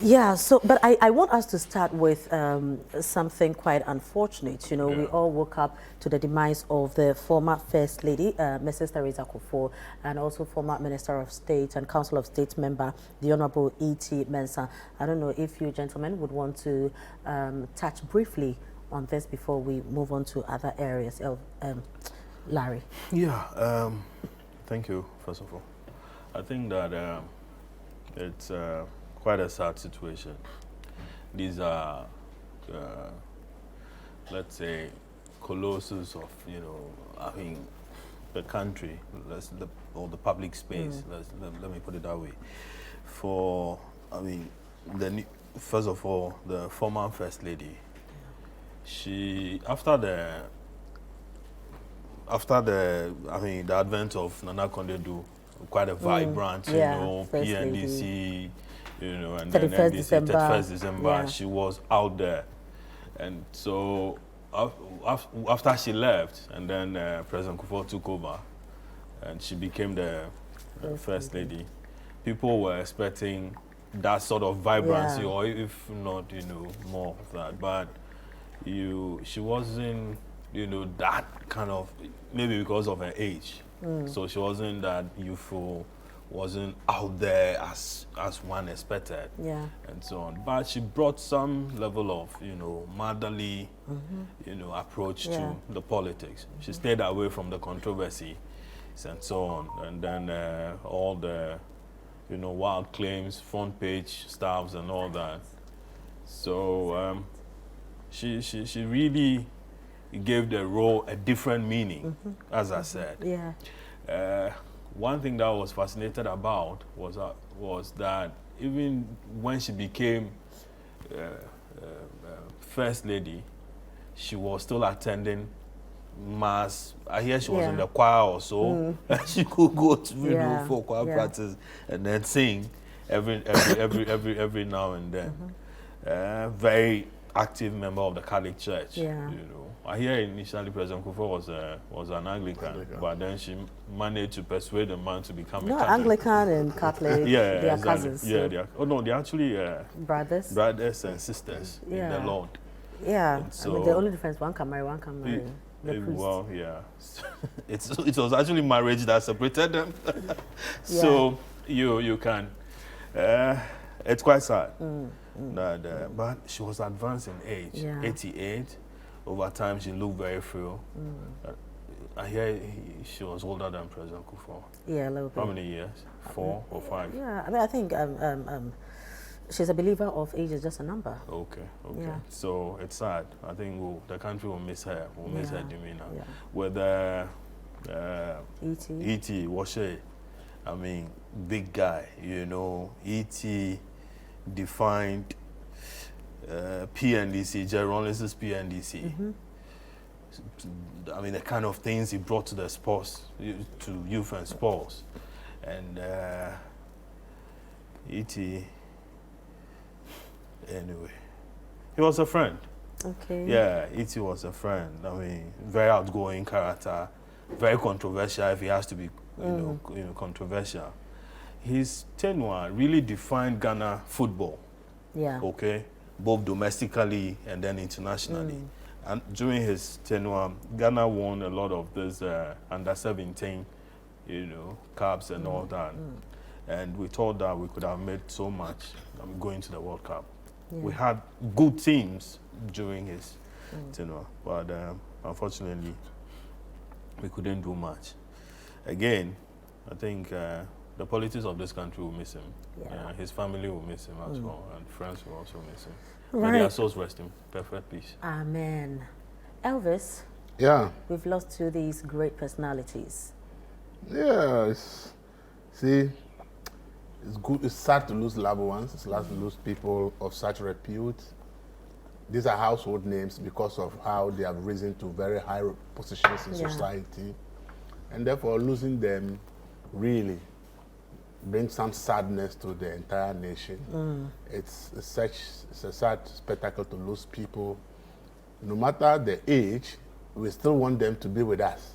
Yeah, so, but I want us to start with something quite unfortunate. You know, we all woke up to the demise of the former First Lady, Mrs. Theresa Kufuor, and also former Minister of State and Council of State member, the Honorable E.T. Mensah. I don't know if you gentlemen would want to touch briefly on this before we move on to other areas. Larry. Yeah, thank you, first of all. I think that it's quite a sad situation. These are, let's say, colossus of, I mean, the country, or the public space. Let me put it that way. First of all, the former First Lady, she, after the advent of Nana Konde-Du, quite a vibrant, PNDC, and then 31st NDC, December. 31st December, she was out there. And so after she left, and then President Kufuor took over, and she became the First Lady, people were expecting that sort of vibrancy, or if not, more of that. But she wasn't, that kind of, maybe because of her age. So she wasn't that youthful, wasn't out there as one expected, and so on. But she brought some level of, motherly, approach to the politics. She stayed away from the controversy and so on. And then all the, wild claims, front page stuffs and all that. So she really gave the role a different meaning, as I said. One thing that I was fascinated about was that even when she became First Lady, she was still attending mass. I hear she was in the choir or so. She could go to for choir practice and then sing every now and then. Very active member of the Catholic Church. I hear initially President Kufuor was an Anglican, but then she managed to persuade the man to become a Catholic. Anglican and Catholic, they are cousins. Yeah, they're actually brothers and sisters in the Lord. Yeah, so, the only difference, one can marry, one can marry. Well, yeah. It was actually marriage that separated them. So you can. It's quite sad. That, but she was advanced in age, 88. Over time, she looked very frail. I hear she was older than President Kufuor. Yeah, a little bit. How many years? 4 or 5? Yeah, I mean, I think she's a believer of age is just a number. Okay. So it's sad. I think the country will miss her. Will miss her demeanor. With E.T. Washe, I mean, big guy. E.T. defined PNDC, Jerry Rawlins's PNDC. I mean, the kind of things he brought to the sports, to youth and sports. And E.T., anyway, he was a friend. Okay. Yeah, E.T. was a friend. I mean, very outgoing character, very controversial if he has to be, controversial. His tenure really defined Ghana football. Yeah. Okay, both domestically and then internationally. And during his tenure, Ghana won a lot of this under 17, cups and all that. And we thought that we could have made so much going to the World Cup. We had good teams during his tenure, but unfortunately, we couldn't do much. Again, I think the politics of this country will miss him. His family will miss him as well, and friends will also miss him. May their souls rest in perfect peace. Amen. Elvis? Yeah. We've lost two of these great personalities. Yeah, it's good. It's sad to lose loved ones. It's sad to lose people of such repute. These are household names because of how they have risen to very high positions in society. And therefore, losing them really brings some sadness to the entire nation. It's a sad spectacle to lose people. No matter the age, we still want them to be with us.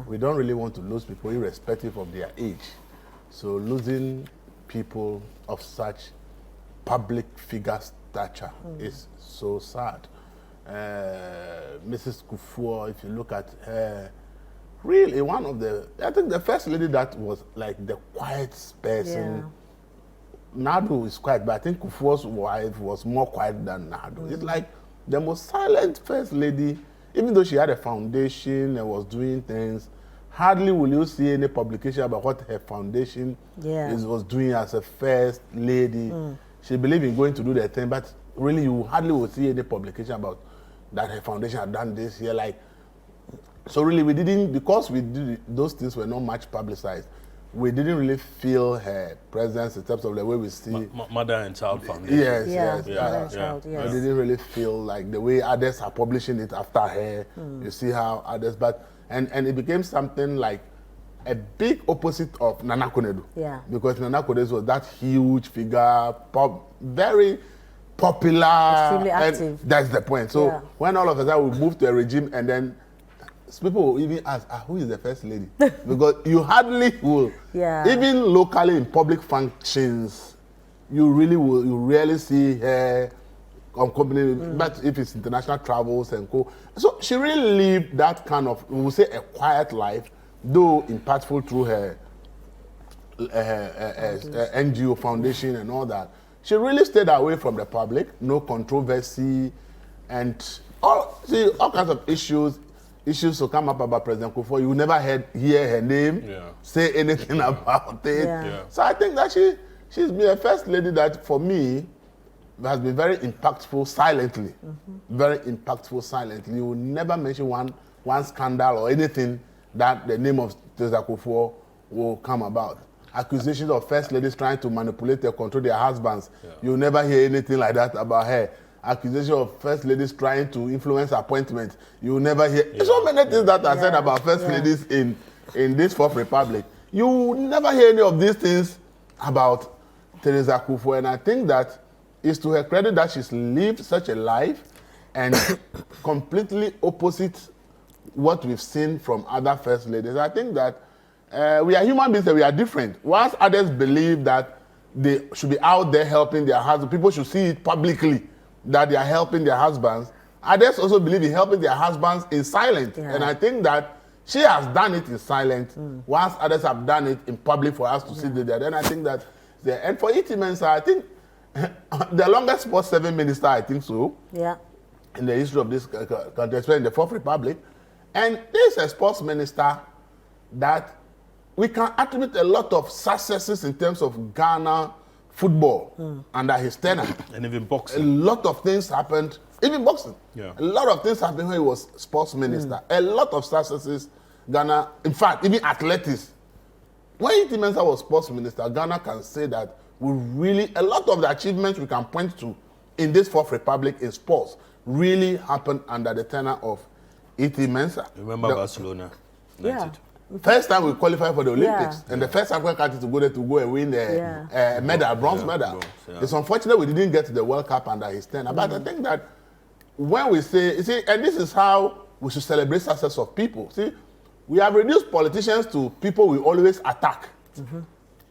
We don't really want to lose people irrespective of their age. So losing people of such public figure stature is so sad. Mrs. Kufuor, if you look at her, really one of the, I think the first lady that was like the quiet person. Nadu is quiet, but I think Kufuor's wife was more quiet than Nadu. It's like the most silent first lady, even though she had a foundation and was doing things, hardly will you see any publication about what her foundation was doing as a first lady. She believed in going to do the thing, but really you hardly will see any publication about that her foundation had done this here. Like, so really we didn't, because we did, those things were not much publicized, we didn't really feel her presence in terms of the way we see Mother and Child Foundation. Yes. We didn't really feel like the way others are publishing it after her. You see how others, but and it became something like a big opposite of Nana Konedu. Because Nana Konedu was that huge figure, very popular, extremely active. That's the point. So when all of a sudden we moved to a regime, and then people will even ask, who is the first lady? Because you hardly will. Even locally in public functions, you rarely see her accompanying, but if it's international travels and co. So she really lived that kind of, we would say, a quiet life, though impactful through her NGO foundation and all that. She really stayed away from the public, no controversy, and all kinds of issues will come up about President Kufuor. You never hear her name, say anything about it. So I think that she's been a first lady that, for me, has been very impactful silently. Very impactful silently. You will never mention one scandal or anything that the name of Theresa Kufuor will come about. Accusations of first ladies trying to manipulate or control their husbands. You will never hear anything like that about her. Accusation of first ladies trying to influence appointments. You will never hear. So many things that are said about first ladies in this Fourth Republic. You will never hear any of these things about Theresa Kufuor. And I think that is to her credit that she's lived such a life and completely opposite what we've seen from other first ladies. I think that we are human beings and we are different. Whilst others believe that they should be out there helping their husbands, people should see it publicly that they are helping their husbands. Others also believe in helping their husbands in silence. And I think that she has done it in silence, whilst others have done it in public for us to see there. Then I think that, and for Iti Mensah, I think the longest sports serving minister, I think so, in the history of this country, especially in the Fourth Republic. And this is a sports minister that we can attribute a lot of successes in terms of Ghana football under his tenure. And even boxing. A lot of things happened, even boxing. A lot of things happened when he was sports minister. A lot of successes, Ghana, in fact, even athletics. When Iti Mensah was sports minister, Ghana can say that a lot of the achievements we can point to in this Fourth Republic in sports really happened under the tenure of Iti Mensah. Remember Barcelona? 92. First time we qualified for the Olympics, and the first African country to go there to go and win a medal, bronze medal. It's unfortunate we didn't get to the World Cup under his tenure, but I think that when we say, and this is how we should celebrate success of people. See, we have reduced politicians to people we always attack,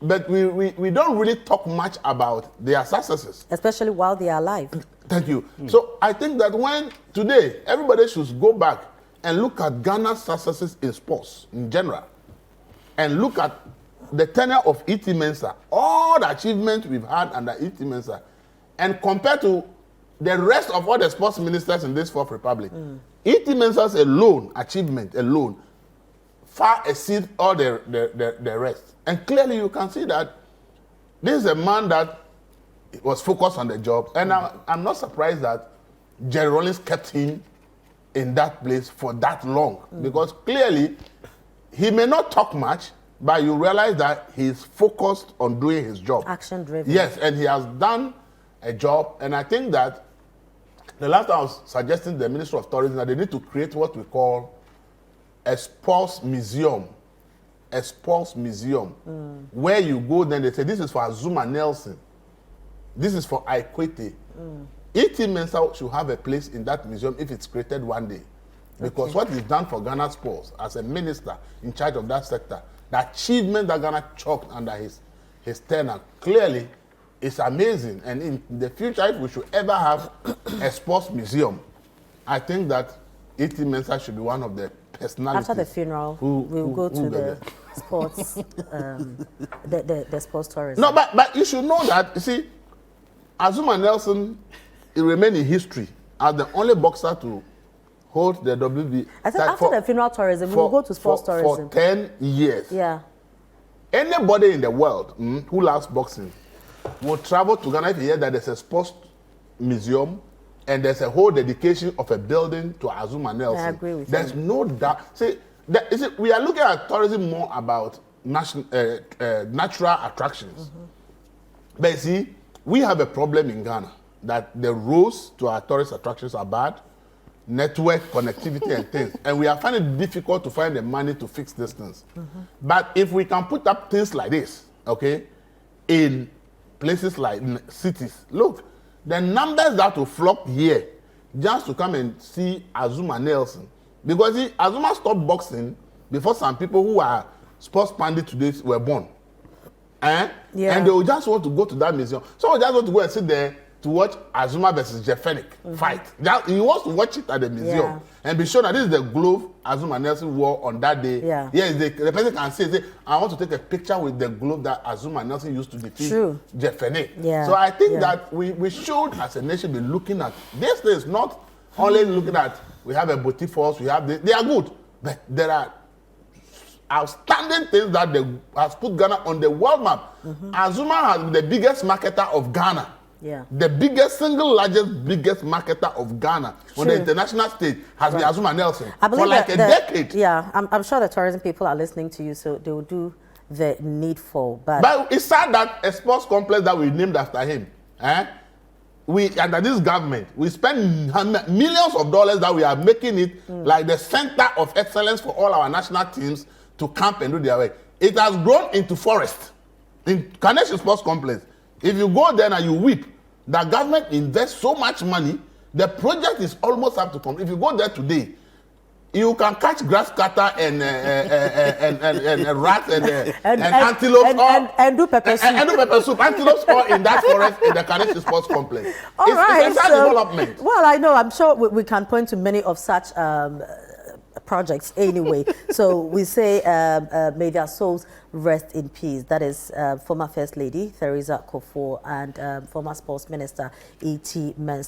but we don't really talk much about their successes. Especially while they are alive. Thank you. So I think that when today, everybody should go back and look at Ghana's successes in sports in general, and look at the tenure of Iti Mensah, all the achievements we've had under Iti Mensah, and compare to the rest of all the sports ministers in this Fourth Republic. Iti Mensah's achievement alone, far exceed all the rest. And clearly you can see that this is a man that was focused on the job, and I'm not surprised that Jerry Rawlings kept him in that place for that long, because clearly he may not talk much, but you realize that he's focused on doing his job. Action driven. Yes, and he has done a job, and I think that the last time I was suggesting the Minister of Tourism that they need to create what we call a sports museum. A sports museum where you go, then they say this is for Azuma Nelson, this is for Aikwete. Iti Mensah should have a place in that museum if it's created one day. Because what he's done for Ghana sports as a minister in charge of that sector, the achievement that Ghana chalked under his tenure, clearly it's amazing. And in the future, if we should ever have a sports museum, I think that E.T. Mensah should be one of the personalities. After the funeral, we'll go to the sports, the sports tourism. No, but you should know that, you see, Azuma Nelson, he remained in history as the only boxer to hold the WB. I said after the funeral tourism, we will go to sports tourism. For 10 years. Yeah. Anybody in the world who loves boxing will travel to Ghana if you hear that there's a sports museum and there's a whole dedication of a building to Azuma Nelson. I agree with There's you. no doubt. See, we are looking at tourism more about natural attractions. But you see, we have a problem in Ghana that the roads to our tourist attractions are bad, network connectivity and things, and we are finding it difficult to find the money to fix these things. But if we can put up things like this, okay, in places like cities, look, the numbers that will flock here just to come and see Azuma Nelson, because see, Azuma stopped boxing before some people who are sports pundits today were born. Yeah. And they will just want to go to that museum. So we just want to go and sit there to watch Azuma versus Jeffernick fight. He wants to watch it at the museum and be sure that this is the glove Azuma Nelson wore on that day. Yeah. Yes, the person can say, I want to take a picture with the glove that Azuma Nelson used to defeat Jeffernick. Yeah. So I think that we should, as a nation, be looking at these things, not only looking at, we have a boutique force, we have this, they are good, but there are outstanding things that has put Ghana on the world map. Azuma has been the biggest marketer of Ghana. Yeah. The biggest marketer of Ghana on the international stage has been Azuma Nelson for like a decade. Yeah, I'm sure the tourism people are listening to you, so they will do the needful. But it's sad that a sports complex that we named after him, under this government, we spend millions of dollars that we are making it like the center of excellence for all our national teams to camp and do their work. It has grown into forest. In Carnation Sports Complex, if you go there and you weep, the government invests so much money, the project is almost up to complete. If you go there today, you can catch grass cutter and rats and antelopes and do pepper soup. And do pepper soup. Antelopes all in that forest in the Carnation Sports Complex. It's a development. Well, I know. I'm sure we can point to many of such projects anyway. So we say may their souls rest in peace. That is former First Lady Theresa Kufuor and former Sports Minister E.T. Mensah.